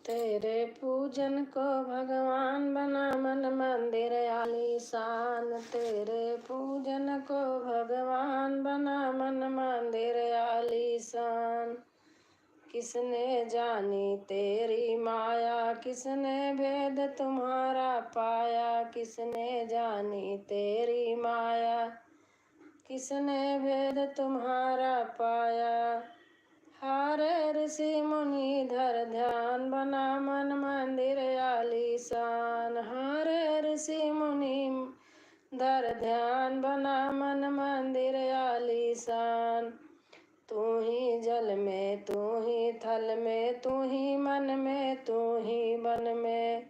तेरे पूजन को भगवान बना मन मंदिर आलीशान। तेरे पूजन को भगवान बना मन मंदिर आलीशान। किसने जानी तेरी माया, किसने भेद तुम्हारा पाया। किसने जानी तेरी माया, किसने भेद तुम्हारा पाया। हारे ऋषि मुनि धर ध्यान बना मन मंदिर आलीशान। हारे ऋषि मुनि धर ध्यान बना मन मंदिर आलीशान। तू ही जल में, तू ही थल में, तू ही मन में, तू ही वन में।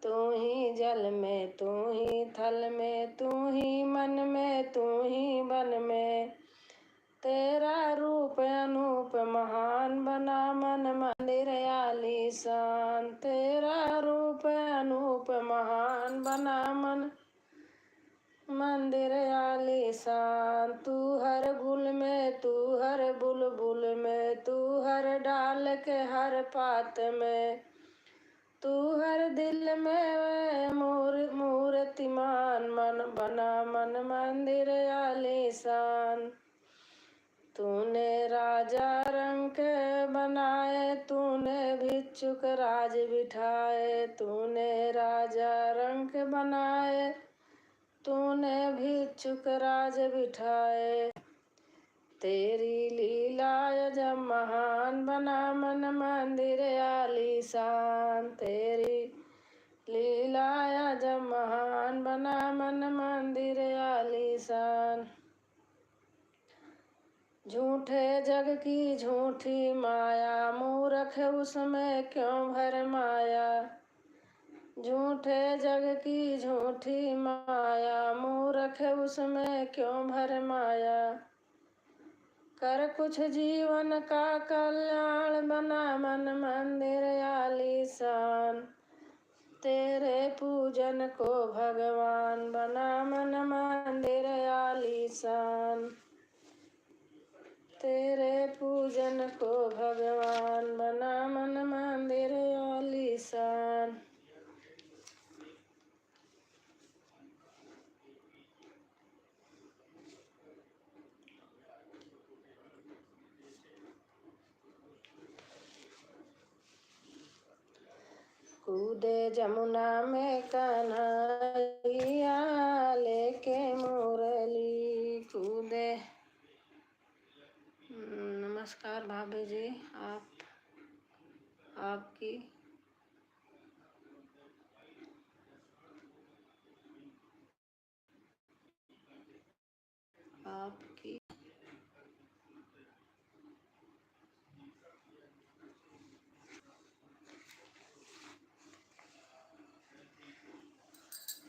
तू ही जल में, तू ही थल में, तू ही मन में, तू ही वन में। तेरा रूप अनूप महान बना मन मंदिर आलीशान। तेरा रूप अनूप महान बना मन मंदिर आलीशान। तू हर गुल में, तू हर बुलबुल में, तू हर डाल के हर पात में, तू हर दिल में मूर्तिमान मन बना मन मंदिर आलीशान। तूने राजा रंक बनाए, तूने भिक्षुक राज बिठाए। तूने राजा रंक बनाए, तूने भिक्षुक राज बिठाए। तेरी लीला जब महान बना मन मंदिर आलीशान। तेरी लीला जब महान बना मन मंदिर आलीशान। झूठे जग की झूठी माया, मूर्ख उसमें क्यों भरमाया। झूठे जग की झूठी माया, मूर्ख उसमें क्यों भरमाया। कर कुछ जीवन का कल्याण बना मन मंदिर आलीशान। तेरे पूजन को भगवान बना मन मंदिर आलीशान। तेरे पूजन को भगवान बना मन मंदिर आलीशान। कूदे जमुना में कन्हैया लेके मुरली। कूदे। नमस्कार भाभी जी, आपकी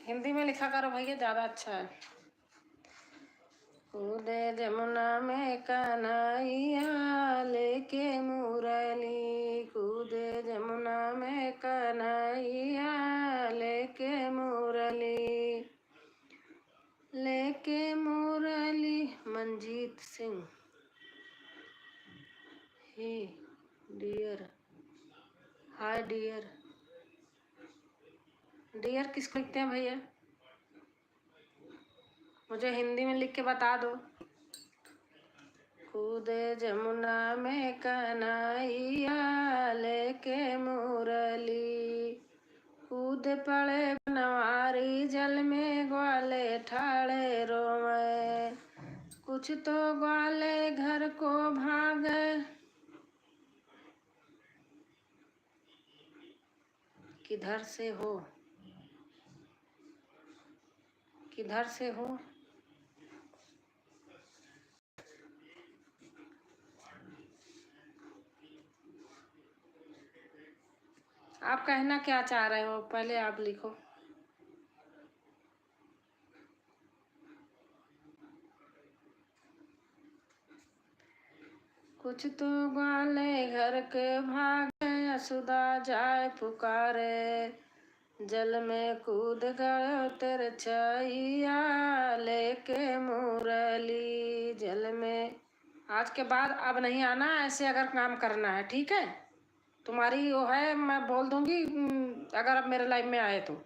हिंदी में लिखा करो भैया, ज़्यादा अच्छा है। कूदे जमुना में कन्हैया लेके मुरली। कूदे जमुना में कन्हैया लेके मुरली। लेके मुरली। मंजीत सिंह। ही डियर, हाय डियर। डियर किसको लिखते हैं भैया, मुझे हिंदी में लिख के बता दो। कूदे जमुना में कन्हैया लेके मुरली। कूद पड़े बनवारी जल में, ग्वाले ठाड़े रोवे। कुछ तो ग्वाले घर को भागे। किधर से हो, किधर से हो। आप कहना क्या चाह रहे हो, पहले आप लिखो। कुछ तो ग्वाले घर के भागे, यशोदा जाए पुकारे। जल में कूद गयो तेरे छैया लेके मुरली। जल में। आज के बाद अब नहीं आना, ऐसे अगर काम करना है, ठीक है। तुम्हारी वो है, मैं बोल दूंगी अगर अब मेरे लाइफ में आए तो।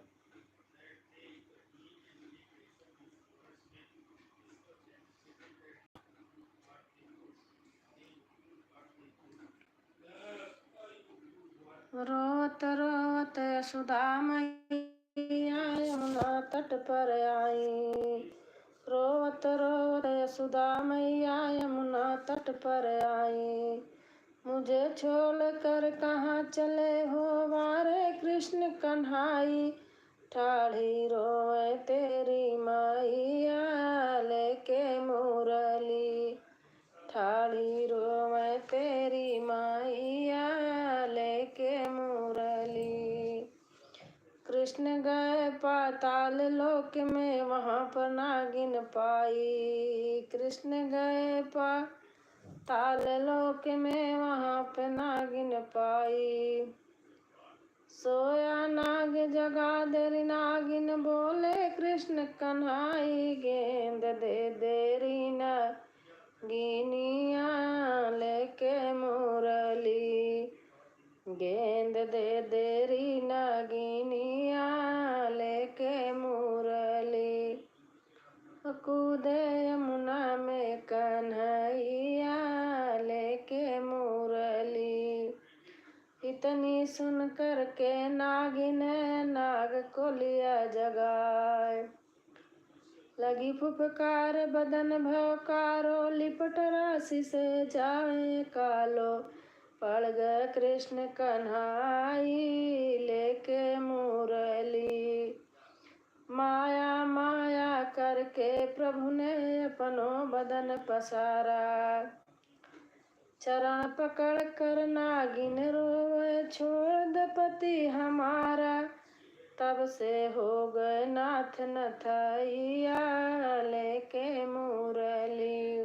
रोत रोत यशोदा मैया यमुना तट पर आई। रोत रोत यशोदा मैया यमुना तट पर आई। मुझे छोड़ कर कहाँ चले हो वारे कृष्ण कन्हाई। ठाड़ी रोए तेरी मैया लेके मुरली। ठाड़ी रोए तेरी मैया लेके मुरली। कृष्ण गए पाताल लोक में वहाँ पर नागिन पाई। कृष्ण गए पाताल लोक में वहाँ पे नागिन पाई। सोया नाग जगा देरी नागिन बोले कृष्ण कन्हाई। गेंद दे देरी नागिनिया लेके मुरली। गेंद दे देरी नागिनिया लेके मुरली। कूदे यमुना में कन्हैया लेके मुरली। इतनी सुन कर के नागिन नाग को लिया जगाए। लगी फुफकार बदन भौकारो लिपट राशि से जाए कालो। पड़ गए कृष्ण कन्हाई लेके मुरली। माया माया करके प्रभु ने अपनो बदन पसारा। चरण पकड़ कर नागिन रोए छोड़ द पति हमारा। तब से हो गए नाथ नथैया लेके मुरली।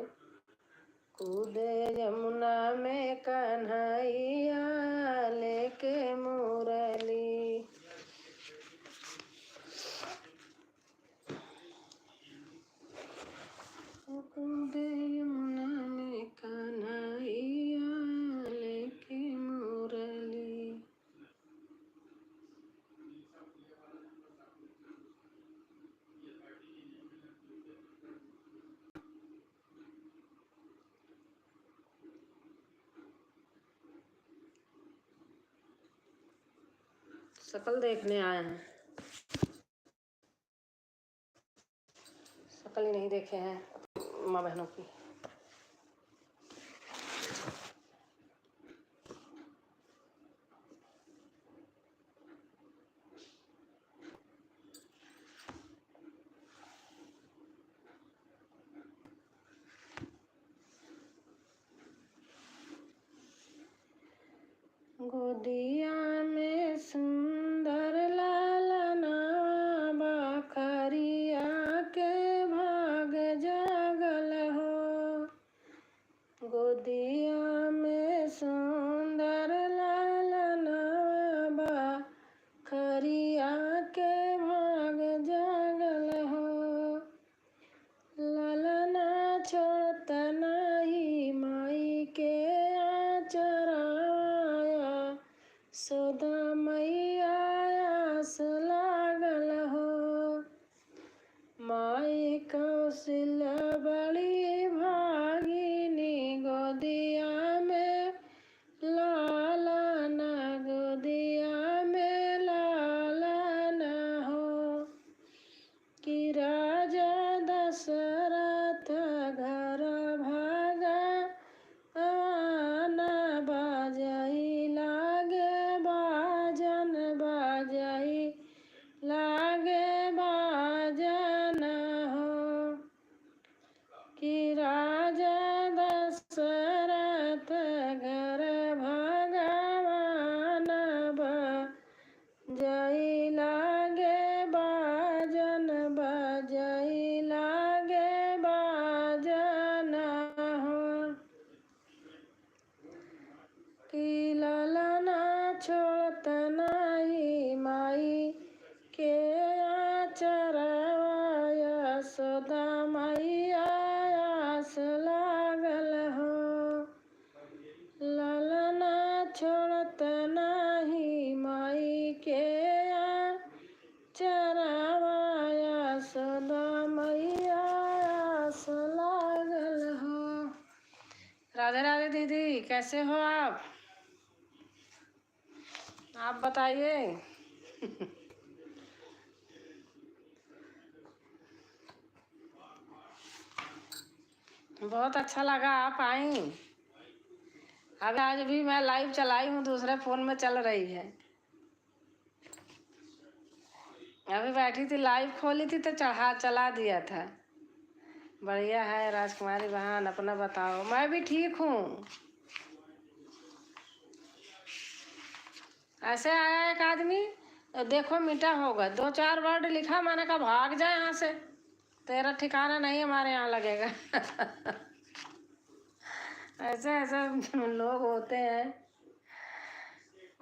कूदे यमुना में कन्हैया लेके मुरली। कूदे यमुना में कन्हैया लेके मुरली। शकल देखने आए हैं, शकल ही नहीं देखे हैं माँ बहनों की। गोदिया में सुंदर लालना बखरिया के भाग जागल हो। गोदिया में सुंदर लालना बखरिया के भाग जागल हो। लालना छोड़त नहीं माई के आचराया। सोदा मैया आस लागल हो। माई कौशल्या बड़ी भागिनी गोदिया में लालना। गोदिया में लालना हो। कि राजा दशरथ घर भागा आना बाजई लागे बाजन। बाजई लागे बाजन हो। कि राजा दशरथ घर भगवान बजई लागे बाजन। बजई लागे बाजन हो। कि लालना छोड़त नहीं माई के आचरवाया। सोदा मैया आस राधे राधे दीदी, कैसे हो आप बताइए। बहुत अच्छा लगा आप आई। अभी आज भी मैं लाइव चलाई हूँ, दूसरे फोन में चल रही है। अभी बैठी थी, लाइव खोली थी तो चला दिया था। बढ़िया है राजकुमारी बहन, अपना बताओ। मैं भी ठीक हूँ। ऐसे आया एक आदमी, देखो मीठा होगा, 2-4 वर्ड लिखा, मैंने कहा भाग जाए यहाँ से, तेरा ठिकाना नहीं हमारे यहाँ लगेगा। ऐसे ऐसे लोग होते हैं।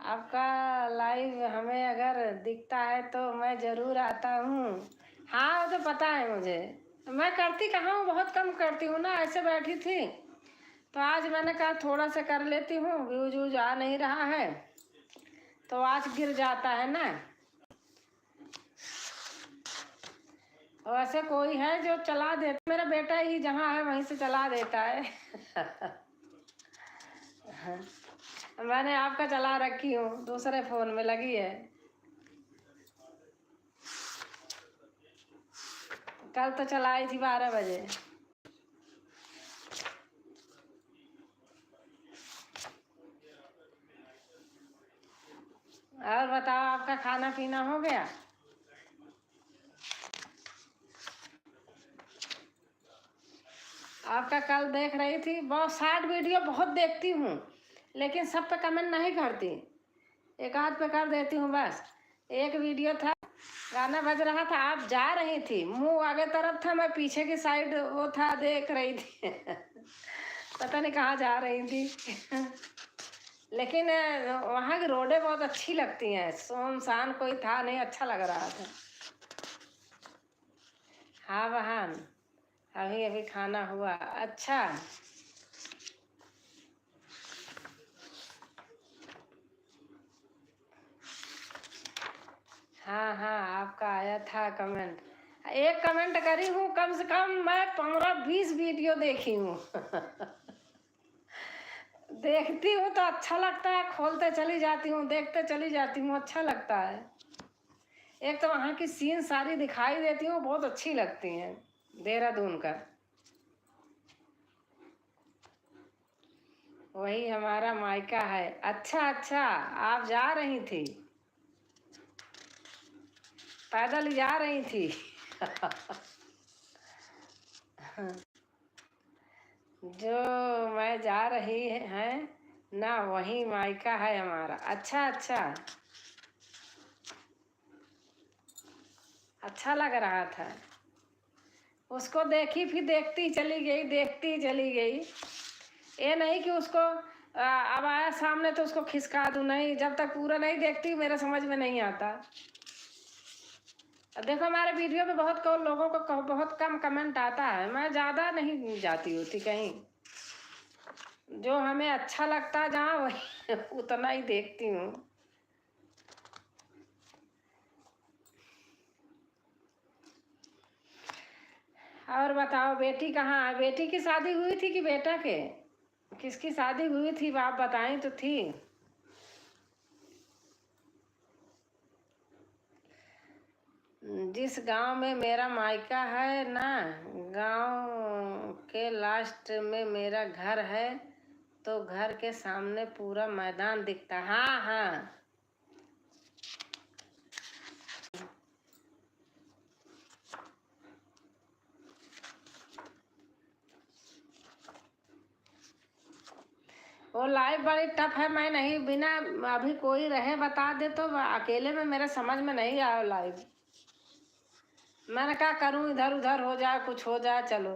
आपका लाइव हमें अगर दिखता है तो मैं ज़रूर आता हूँ। हाँ, वो तो पता है मुझे। मैं करती कहाँ हूँ, बहुत कम करती हूँ ना। ऐसे बैठी थी तो आज मैंने कहा थोड़ा सा कर लेती हूँ। व्यूज वूज आ नहीं रहा है तो आज गिर जाता है ना। वैसे कोई है जो चला देता, मेरा बेटा ही जहाँ है वहीं से चला देता है। मैंने आपका चला रखी हूँ, दूसरे फोन में लगी है। कल तो चलाई थी 12 बजे। और बताओ, आपका खाना पीना हो गया? आपका कल देख रही थी, बहुत शॉर्ट वीडियो बहुत देखती हूँ, लेकिन सब पे कमेंट नहीं करती। एक आध पे कर देती हूँ बस। एक वीडियो था, गाना बज रहा था, आप जा रही थी, मुंह आगे तरफ था, मैं पीछे की साइड वो था, देख रही थी। पता नहीं कहाँ जा रही थी। लेकिन वहाँ की रोडें बहुत अच्छी लगती हैं, सुनसान कोई था नहीं, अच्छा लग रहा था। हाँ बहन, अभी अभी खाना हुआ। अच्छा, हाँ हाँ, आपका आया था कमेंट। एक कमेंट करी हूँ, कम से कम मैं 15-20 वीडियो देखी हूँ। देखती हूँ तो अच्छा लगता है, खोलते चली जाती हूँ, देखते चली जाती हूँ, अच्छा लगता है। एक तो वहाँ की सीन सारी दिखाई देती हूँ, बहुत अच्छी लगती हैं, देहरादून का। वही हमारा मायका है। अच्छा अच्छा, आप जा रही थी, पैदल जा रही थी। जो मैं जा रही है ना, वही मायका है हमारा। अच्छा अच्छा, अच्छा लग रहा था। उसको देखी, फिर देखती चली गई, देखती चली गई। ये नहीं कि उसको अब आया सामने तो उसको खिसका दूं, नहीं, जब तक पूरा नहीं देखती मेरे समझ में नहीं आता। देखो हमारे वीडियो पे बहुत कम लोगों को बहुत कम कमेंट आता है, मैं ज़्यादा नहीं जाती होती कहीं। जो हमें अच्छा लगता है जहाँ, वही उतना ही देखती हूँ। और बताओ, बेटी कहाँ है? बेटी की शादी हुई थी कि बेटा के? किसकी शादी हुई थी आप बताई तो थी। जिस गांव में मेरा मायका है ना, गांव के लास्ट में मेरा घर है, तो घर के सामने पूरा मैदान दिखता। हाँ हाँ, वो लाइव बड़ी टफ है, मैं नहीं, बिना अभी कोई रहे बता दे तो अकेले में मेरे समझ में नहीं आया लाइव। मैंने क्या करूं, इधर उधर हो जाए, कुछ हो जाए, चलो।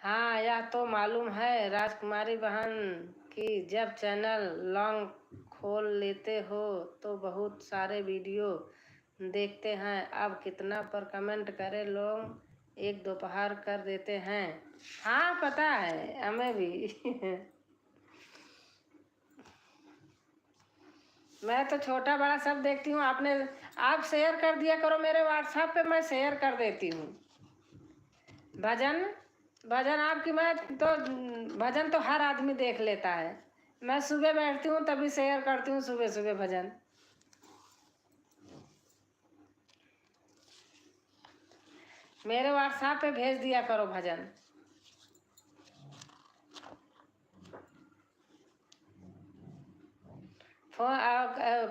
हाँ, यह तो मालूम है राजकुमारी बहन कि जब चैनल लॉन्ग खोल लेते हो तो बहुत सारे वीडियो देखते हैं। अब कितना पर कमेंट करे लोग, एक दोपहर कर देते हैं। हाँ पता है हमें भी। मैं तो छोटा बड़ा सब देखती हूँ। आप शेयर कर दिया करो मेरे व्हाट्सएप पे, मैं शेयर कर देती हूँ। भजन भजन आपकी मैं तो भजन तो हर आदमी देख लेता है। मैं सुबह बैठती हूँ तभी शेयर करती हूँ, सुबह सुबह भजन। मेरे व्हाट्सएप पे भेज दिया करो भजन।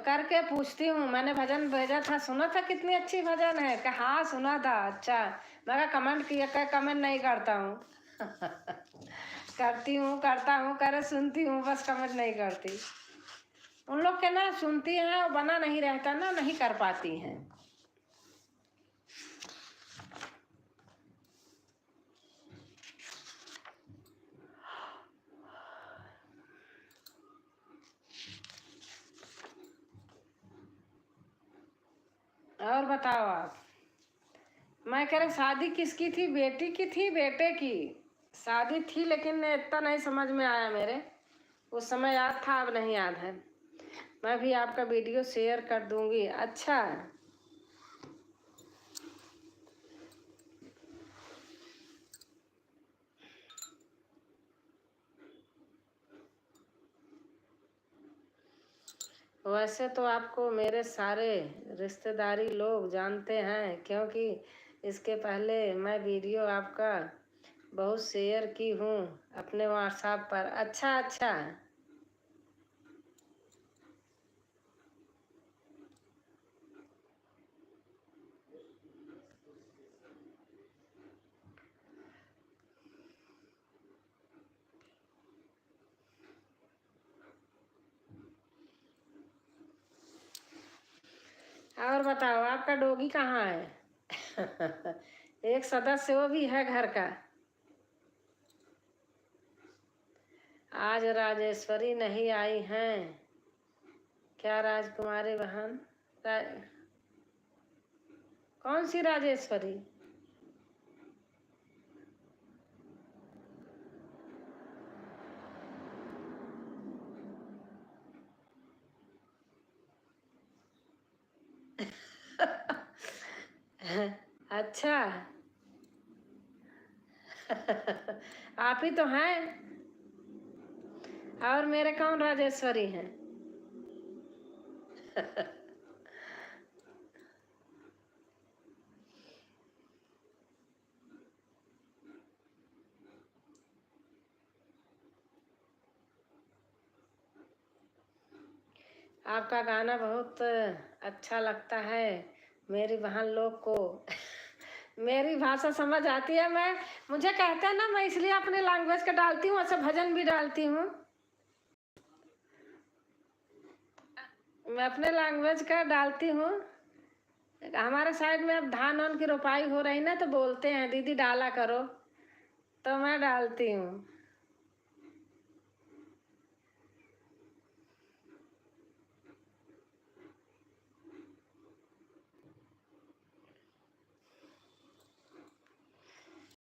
करके पूछती हूँ, मैंने भजन भेजा था, सुना था, कितनी अच्छी भजन है। कहा हाँ सुना था, अच्छा। मैं कमेंट किया, क्या कमेंट नहीं करता हूँ। करता हूँ करे सुनती हूँ, बस कमेंट नहीं करती। उन लोग के ना सुनती हैं और बना नहीं रहता ना, नहीं कर पाती हैं। और बताओ आप। मैं कह रही शादी किसकी थी, बेटी की थी बेटे की? शादी थी लेकिन इतना नहीं समझ में आया मेरे। उस समय याद था, अब नहीं याद है। मैं भी आपका वीडियो शेयर कर दूंगी। अच्छा, वैसे तो आपको मेरे सारे रिश्तेदारी लोग जानते हैं, क्योंकि इसके पहले मैं वीडियो आपका बहुत शेयर की हूँ अपने व्हाट्सएप पर। अच्छा अच्छा। और बताओ आपका डॉगी कहाँ है? एक सदस्य वो भी है घर का। आज राजेश्वरी नहीं आई हैं क्या? राजकुमारी बहन रा... कौन सी राजेश्वरी? अच्छा। आप ही तो हैं। और मेरे कौन राजेश्वरी हैं? आपका गाना बहुत अच्छा लगता है मेरी बहन लोग को। मेरी भाषा समझ आती है। मुझे कहते हैं ना, मैं इसलिए अपने लैंग्वेज का डालती हूँ, ऐसे भजन भी डालती हूँ। मैं अपने लैंग्वेज का डालती हूँ। हमारे साइड में अब धान वान की रोपाई हो रही ना, तो बोलते हैं दीदी डाला करो, तो मैं डालती हूँ।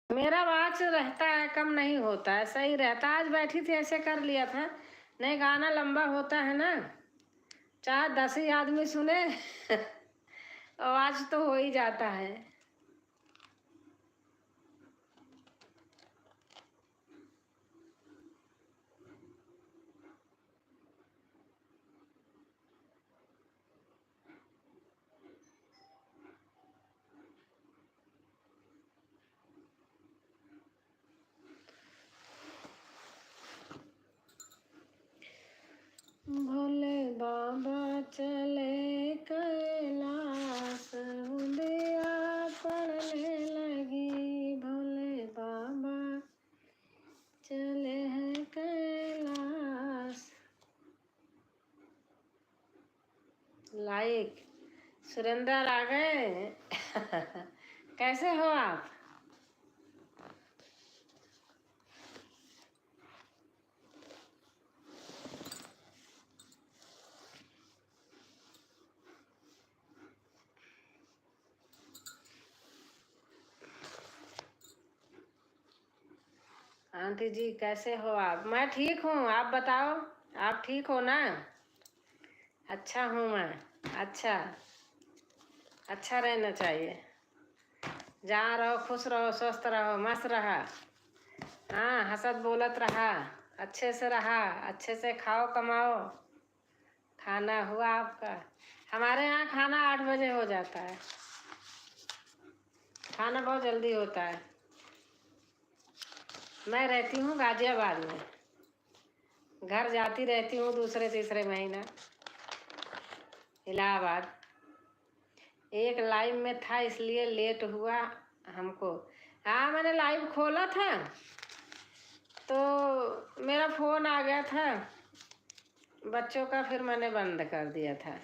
मेरा आवाज रहता है, कम नहीं होता है, सही रहता है। आज बैठी थी ऐसे कर लिया था। नहीं, गाना लंबा होता है ना, चाहे 10 ही आदमी सुने। आवाज तो हो ही जाता है। भोले बाबा चले कैलाश, उदिया पड़ने लगी। भोले बाबा चले हैं कैलाश। लाइक सुरेंद्र आ गए। कैसे हो आप? आंटी जी कैसे हो आप? मैं ठीक हूँ, आप बताओ, आप ठीक हो ना? अच्छा हूँ मैं। अच्छा, अच्छा रहना चाहिए। जहाँ रहो खुश रहो, स्वस्थ रहो, मस्त रहा। हाँ, हंसत बोलत रहा, अच्छे से रहा, अच्छे से खाओ कमाओ। खाना हुआ आपका? हमारे यहाँ खाना 8 बजे हो जाता है। खाना बहुत जल्दी होता है। मैं रहती हूँ गाजियाबाद में। घर जाती रहती हूँ दूसरे तीसरे महीना। इलाहाबाद। एक लाइव में था इसलिए लेट हुआ हमको। हाँ, मैंने लाइव खोला था तो मेरा फ़ोन आ गया था बच्चों का, फिर मैंने बंद कर दिया था।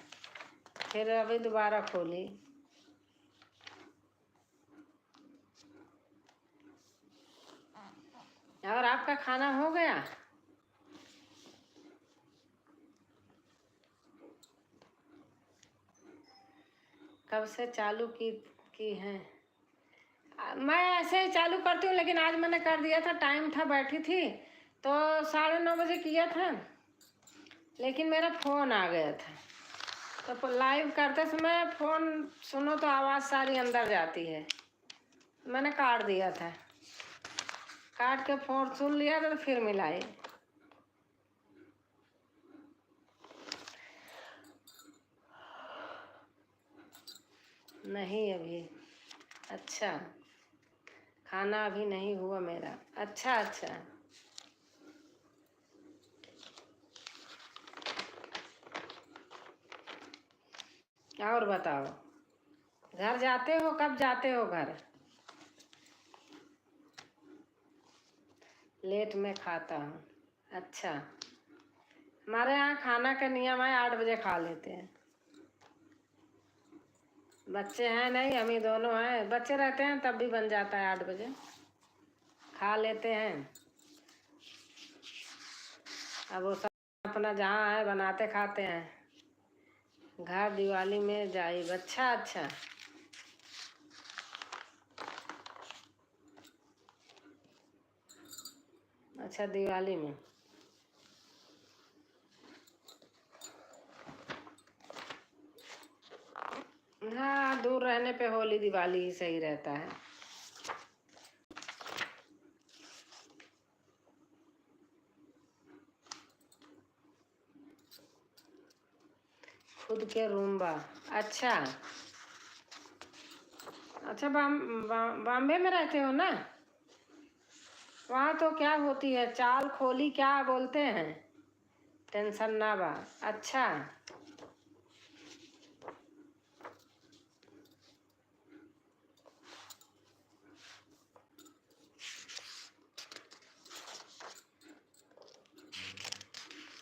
फिर अभी दोबारा खोली। और आपका खाना हो गया? कब से चालू की है? मैं ऐसे ही चालू करती हूँ, लेकिन आज मैंने कर दिया था, टाइम था, बैठी थी तो 9:30 बजे किया था, लेकिन मेरा फ़ोन आ गया था। तो लाइव करते समय फ़ोन सुनो तो आवाज़ सारी अंदर जाती है, मैंने काट दिया था। काट के फ़ोन सुन लिया तो फिर मिलाई। नहीं अभी। अच्छा, खाना अभी नहीं हुआ मेरा। अच्छा अच्छा। और बताओ, घर जाते हो? कब जाते हो घर? लेट में खाता हूँ। अच्छा, हमारे यहाँ खाना का नियम है 8 बजे खा लेते हैं। बच्चे हैं नहीं, हम ही दोनों हैं। बच्चे रहते हैं तब भी बन जाता है 8 बजे, खा लेते हैं। अब वो सब अपना जहाँ है बनाते खाते हैं। घर दिवाली में जाइब। अच्छा अच्छा। अच्छा, दिवाली में। हाँ, दूर रहने पे होली दिवाली ही सही रहता है। खुद के रूम्बा। अच्छा अच्छा। बॉम्बे में रहते हो ना? वहाँ तो क्या होती है, चाल खोली क्या बोलते हैं, टेंशन ना बा। अच्छा,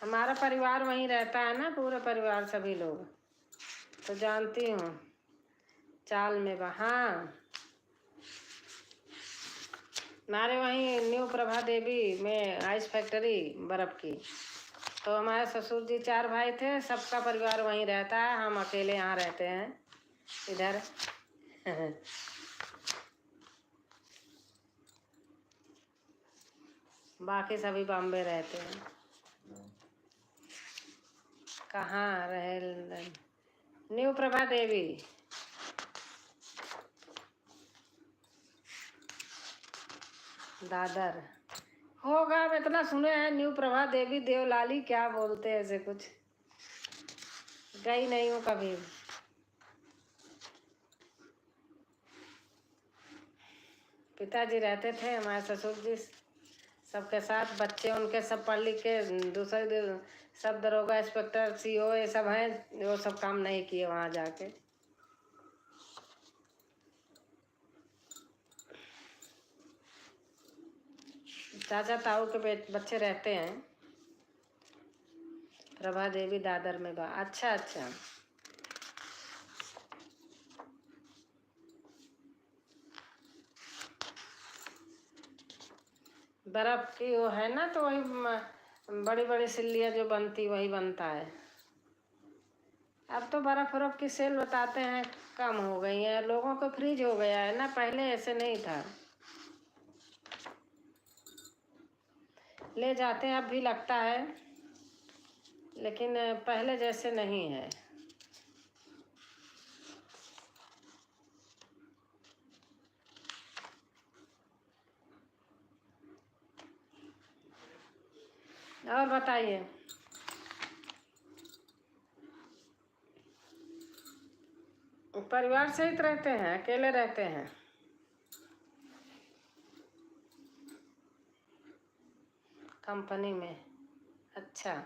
हमारा परिवार वहीं रहता है ना, पूरा परिवार सभी लोग, तो जानती हूँ चाल में बा। हाँ, हमारे वहीं न्यू प्रभा देवी में आइस फैक्ट्री बर्फ़ की, तो हमारे ससुर जी 4 भाई थे, सबका परिवार वहीं रहता है, हम अकेले यहाँ रहते हैं इधर। बाकी सभी बॉम्बे रहते हैं। कहाँ रहे? न्यू प्रभा देवी। दादर होगा, अब इतना सुने हैं न्यू प्रभा देवी, देवलाली क्या बोलते हैं ऐसे कुछ। गई नहीं हूँ कभी। पिताजी रहते थे, हमारे ससुर जी सबके साथ, बच्चे उनके सब पढ़ लिख के दूसरे सब दरोगा इंस्पेक्टर सीओ ये सब हैं, वो सब काम नहीं किए वहाँ जाके। चाचा ताऊ के बच्चे रहते हैं। प्रभा देवी दादर में बा। अच्छा अच्छा। बर्फ़ की वो है ना, तो वही बड़ी बड़ी सिल्लियाँ जो बनती वही बनता है। अब तो बर्फ़ वर्फ की सेल बताते हैं कम हो गई है, लोगों को फ्रीज हो गया है ना, पहले ऐसे नहीं था। ले जाते हैं, अब भी लगता है, लेकिन पहले जैसे नहीं है। और बताइए, परिवार सहित रहते हैं, अकेले रहते हैं? कंपनी में। अच्छा।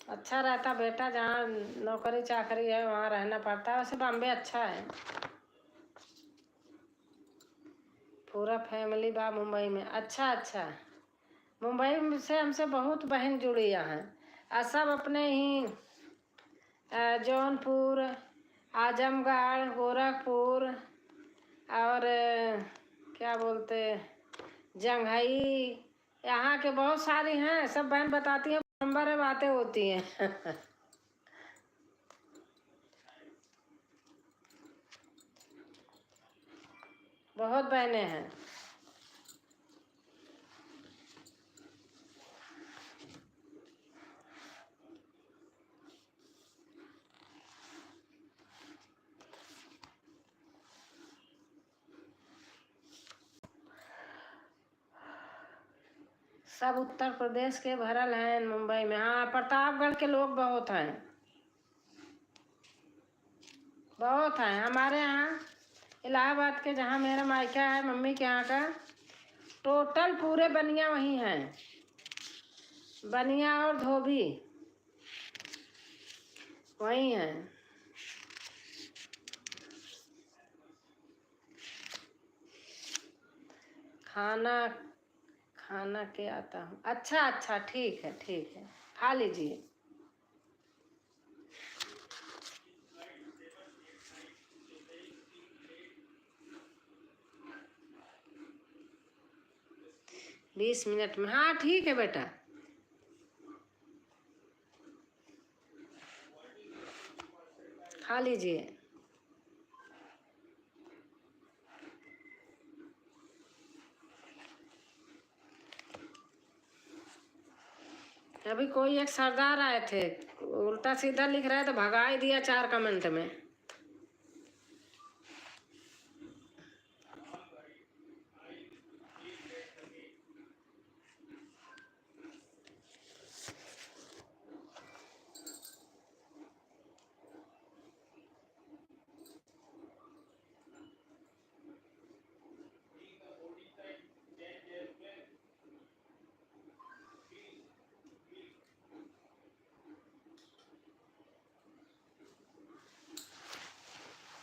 अच्छा रहता बेटा, जहाँ नौकरी चाकरी है वहाँ रहना पड़ता है। वैसे बॉम्बे अच्छा है, पूरा फैमिली बा मुंबई में। अच्छा अच्छा। मुंबई से हमसे बहुत बहन जुड़ी यहाँ, और सब अपने ही जौनपुर, आजमगढ़, गोरखपुर और क्या बोलते जंघई, यहाँ के बहुत सारी हैं। सब बहन बताती हैं, नंबर में बातें होती हैं। बहुत बहनें हैं। सब उत्तर प्रदेश के भरल हैं मुंबई में। हाँ, प्रतापगढ़ के लोग बहुत हैं, बहुत हैं। हमारे यहाँ इलाहाबाद के, जहाँ मेरा मायका है मम्मी के यहाँ का, टोटल पूरे बनिया वहीं हैं। बनिया और धोबी वहीं हैं। खाना खाना के आता हूँ। अच्छा अच्छा, ठीक है ठीक है, खा लीजिए। बीस मिनट में? हाँ ठीक है बेटा, खा लीजिए। अभी कोई एक सरदार आए थे, उल्टा सीधा लिख रहे थे, भगा ही दिया 4 कमेंट में।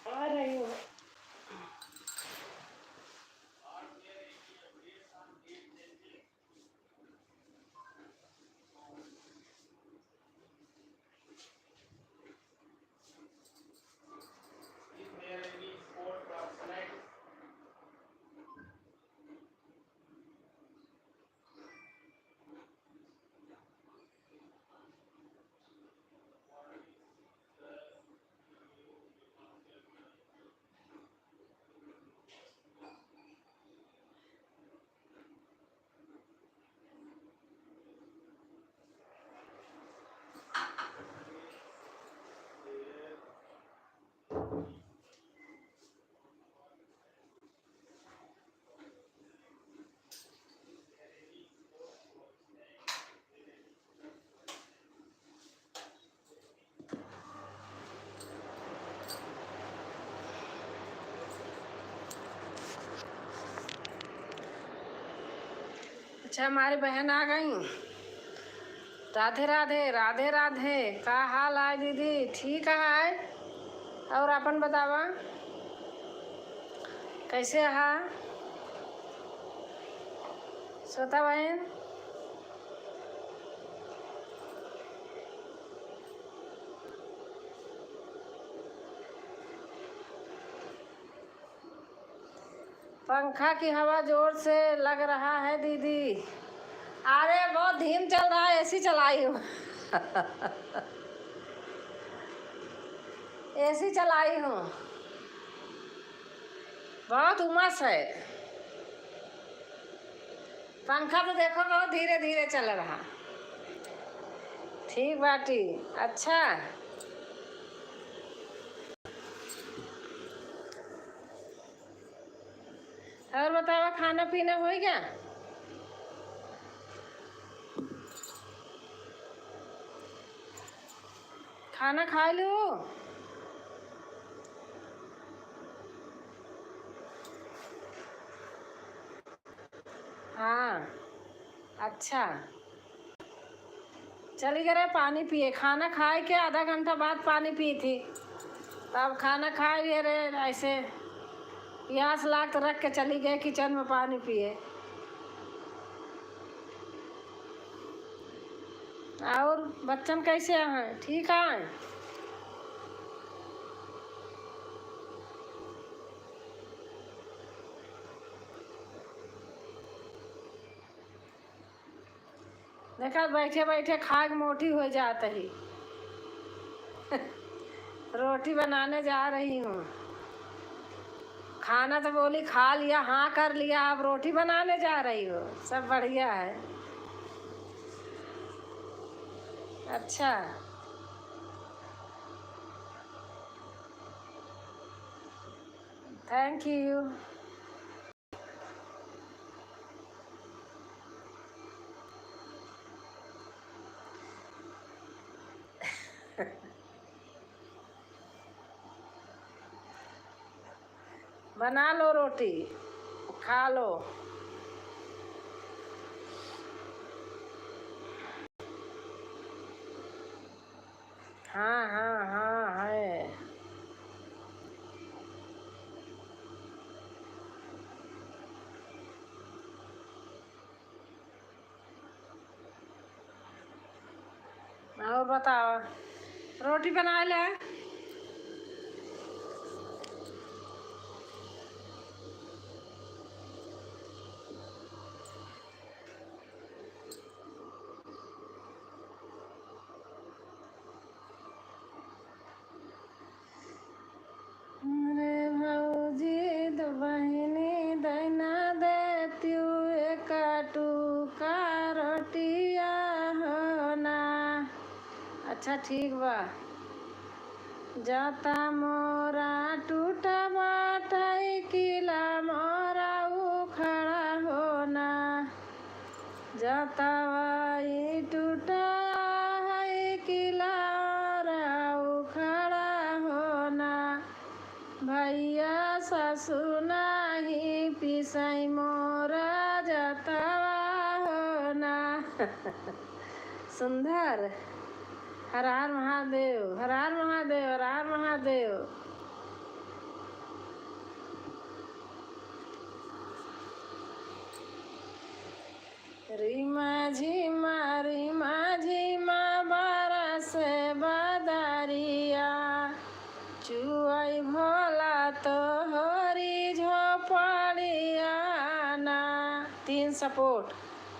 आ रही हूँ। अच्छा, हमारी बहन आ गई। राधे राधे, राधे राधे। का हाल है दीदी? ठीक है। और अपन बतावा, कैसे है श्वेता बहन? पंखा की हवा जोर से लग रहा है दीदी। अरे बहुत धीम चल रहा है, एसी चलाई हूँ। एसी चलाई हूँ, बहुत उमस है। पंखा तो देखो बहुत धीरे धीरे चल रहा। ठीक बाटी। अच्छा, और बताओ खाना पीना हो गया? खाना खा लो। हाँ, अच्छा। चली गए पानी पिए। खाना खाए के आधा घंटा बाद पानी पी थी, तब खाना खाए लिए रे ऐसे प्यास लाग तो रख के चली गए किचन में पानी पिए। और बच्चन कैसे हैं? ठीक है। देखा बैठे बैठे खा के मोटी हो जाता ही। रोटी बनाने जा रही हूँ। खाना तो बोली खा लिया, हाँ कर लिया, अब रोटी बनाने जा रही हो। सब बढ़िया है। अच्छा, थैंक यू। बना लो रोटी, खा लो। हाँ हाँ हाँ है। और बताओ, रोटी बना ले। अरे भौजी दो बहिनी दैना देती एक टूका रोटिया होना। अच्छा ठीक बा। जाता मोरा टूटा बाटाई किला मोरा उखड़ा होना। जाता वाई टूटा है किला मोरा उखड़ा होना। भैया सासू नाही पिसाई मोरा जाता होना। सुंदर। हर हर महादेव, हर हर महादेव, हर हर महादेव। रीमा झीमा बारा से बदारिया चुआई भोला तो हरी झोपड़िया ना। 3 सपोर्ट,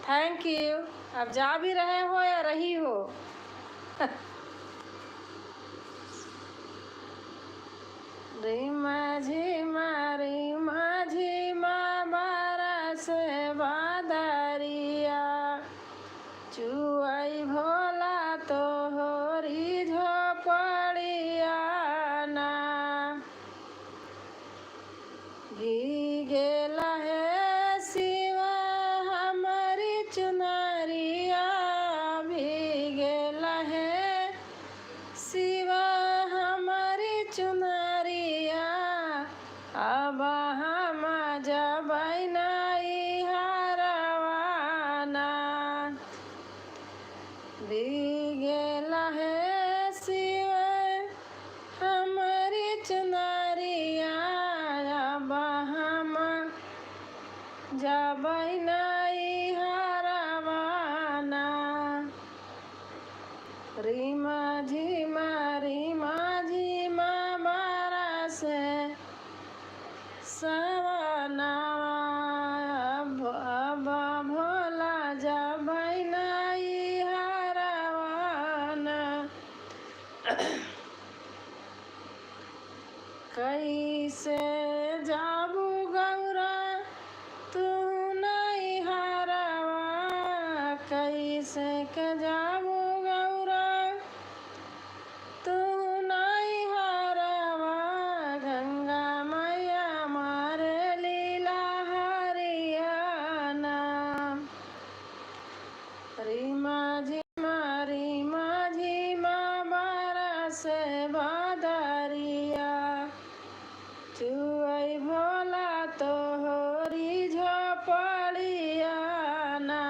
थैंक यू। अब जा भी रहे हो या रही हो? रीमा झीमा बारा से बादरिया चुआई भोला तो होरी झोपड़िया ना। भीगेला है सिवा हमारी चुनरिया, भीगेला है सिवा हमारी चुनरिया। अब हम जबै नहीं हरवाना। भीगेला है सिवा हमारी चुनरिया। अब हम जबै नहीं हरवाना। रीमा झीमा बारा से सवनावा कैसे जाबू गौरा तू नहीं हारवा, कैसे के जाबू गौरा तू नहीं हारवा, गंगा मैया मारे लीला हरियाणा। रीमा झीमा बरस बदरिया, चुई भोला तोहरी झोपड़िया ना।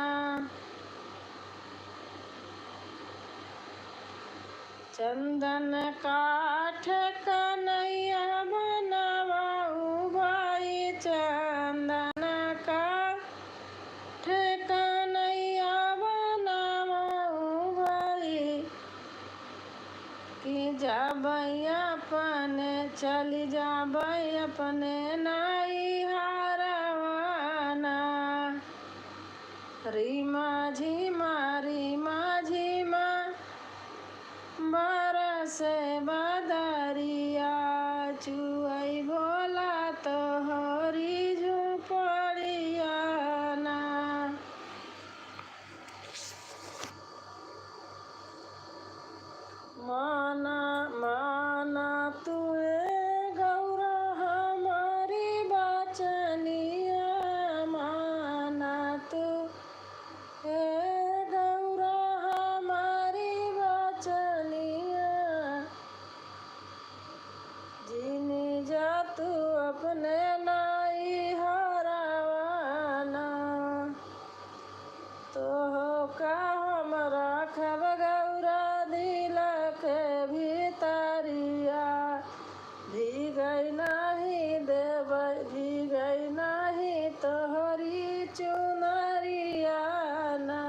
चंदन काठ कन्हैया बनवाऊ भाई, चंदन काठ कन्हैया बनवाऊ भाई, कि जाबई अपने चली जाबई अपने नाई हारवाना। रीमा झीमा बरस बदरिया, चुई भोला तोहरी झोपड़िया ना। माना माना तुए गौरा हमारी बचनिया, माना तू हे गौरा हमारी बचनिया, जिनी जा तू अपने नाई हरवाना। तो का हम राखब गौरा दिल के भीतरिया, भीगई नहीं देबै भीगई नहीं तोहरी चुनरिया ना।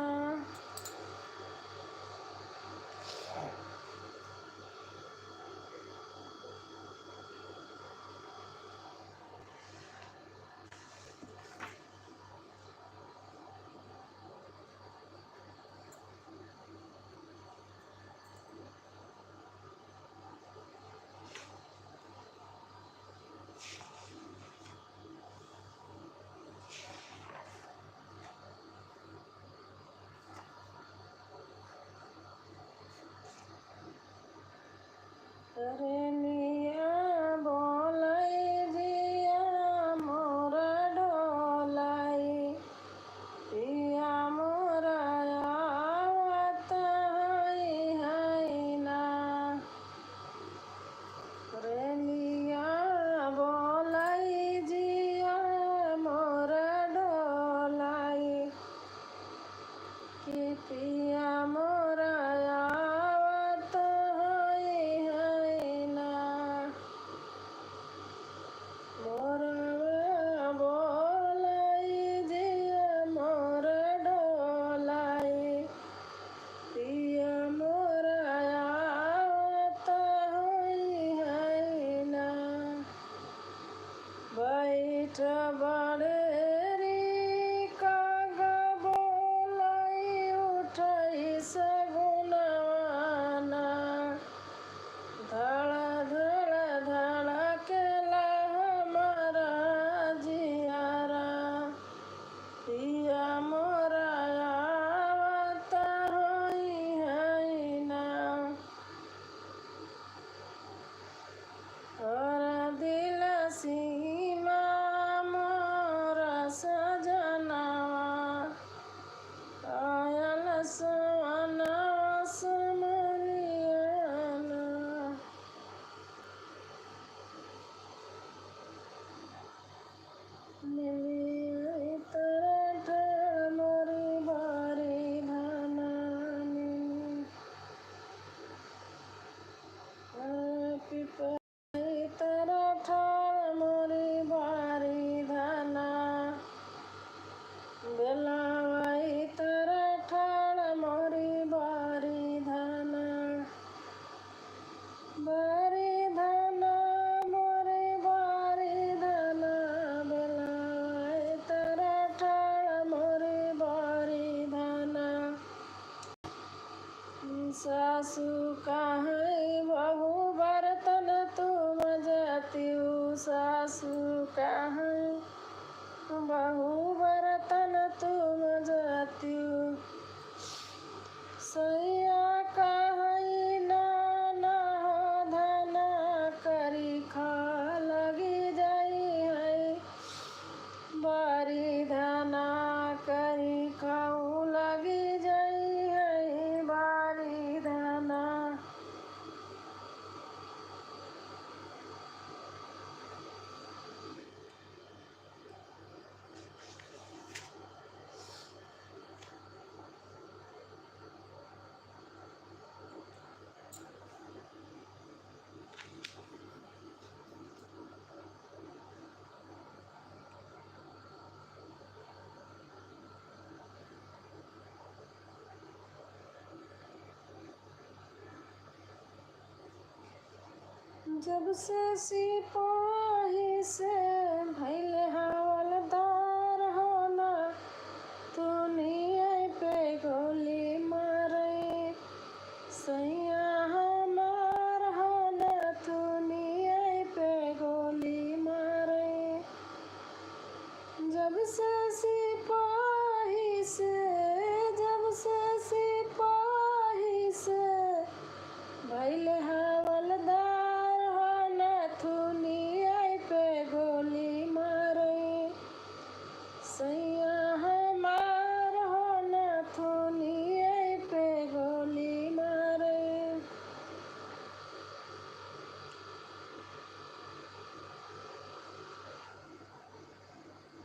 रनिया बोलै जिया मोर डोलाई, पिया मोर आवत है ना। रनिया बोलै जिया मोर डोलाई, कि पिया मोर आवत है ना। मोरवा बोलै जिया मोर डोलाई, पिया मोर आवत है ना। बैठ बड़ेरी काग बोलै उठै सगुनवाना, धड़ धड़ धड़केला हमारा जियारा, पिया मोर आवत है ना। और दिल सीमा मोर सजनवा, आयल सवनवा समरियाना। मिलिया तरठ मोरी बारी धनानी, पिपई तरठ मोरी बारी धना, बेलवई तरठ मोरी बारी धना। बारी धना मोरी बारी धना, बेलवई तरठ मोरी बारी धना। सासू कहाँ जब से सिपाही से भइल हवलदार होना, दुनिया पे गोली मारे सैया हमार होना, दुनिया पे गोली मारे। जब से सिपाही से भइल हवलदार होना, दुनिया पे गोली मारे सैया हमार होना, दुनिया पे गोली मारे।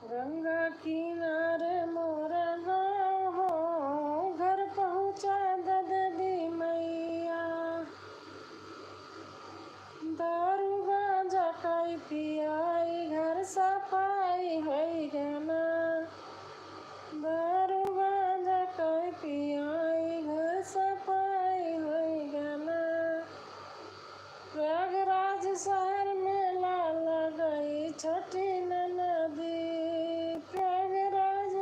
गंगा किनारे मोरा गाँव हो, घर पहुँचा ददी मैया। दारू गांजा कई पियाई, घर सफाई होई गना। दारू गांजा कई पियाई, घर सफाई होई गना। प्रयागराज शहर में लाला गई छोटी नदी, प्रयागराज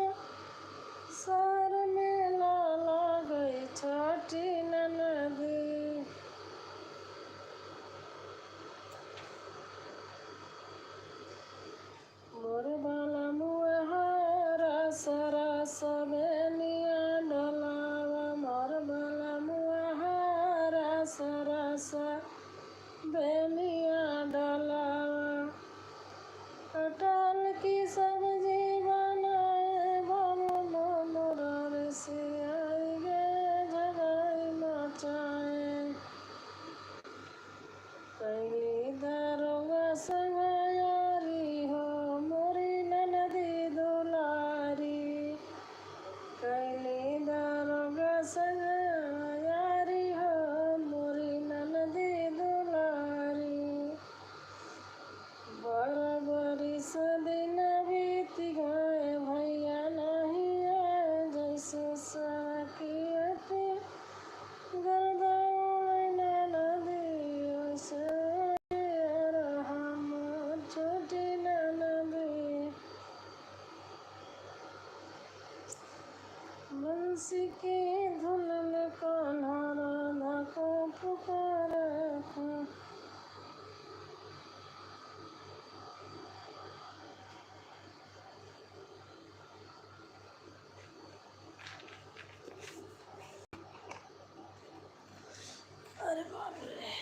शहर में लाला गई छोटी नदी। मोर बाला मुहारा सरस बेनिया डलावा, मोर बाला मुहारा सरस बेनिया डलावा। कटहल की सब्जी बनाए बमनो मोर से आई गे जगाई मचाए। कैली दारोगा संग यारी हो, मोरी ननदी दुलारी। कैली दारोगा संग यारी हो, मोरी ननदी दुलारी। बराबरी से दिन बीत गए, भैया नहीं आए जैसे साकियत गर्दा उड़े नदी, वैसे रहा मोर छोटी नदी। बंसी की धुन में कान्हा राधा को पुकारा था। अरे बाप रे।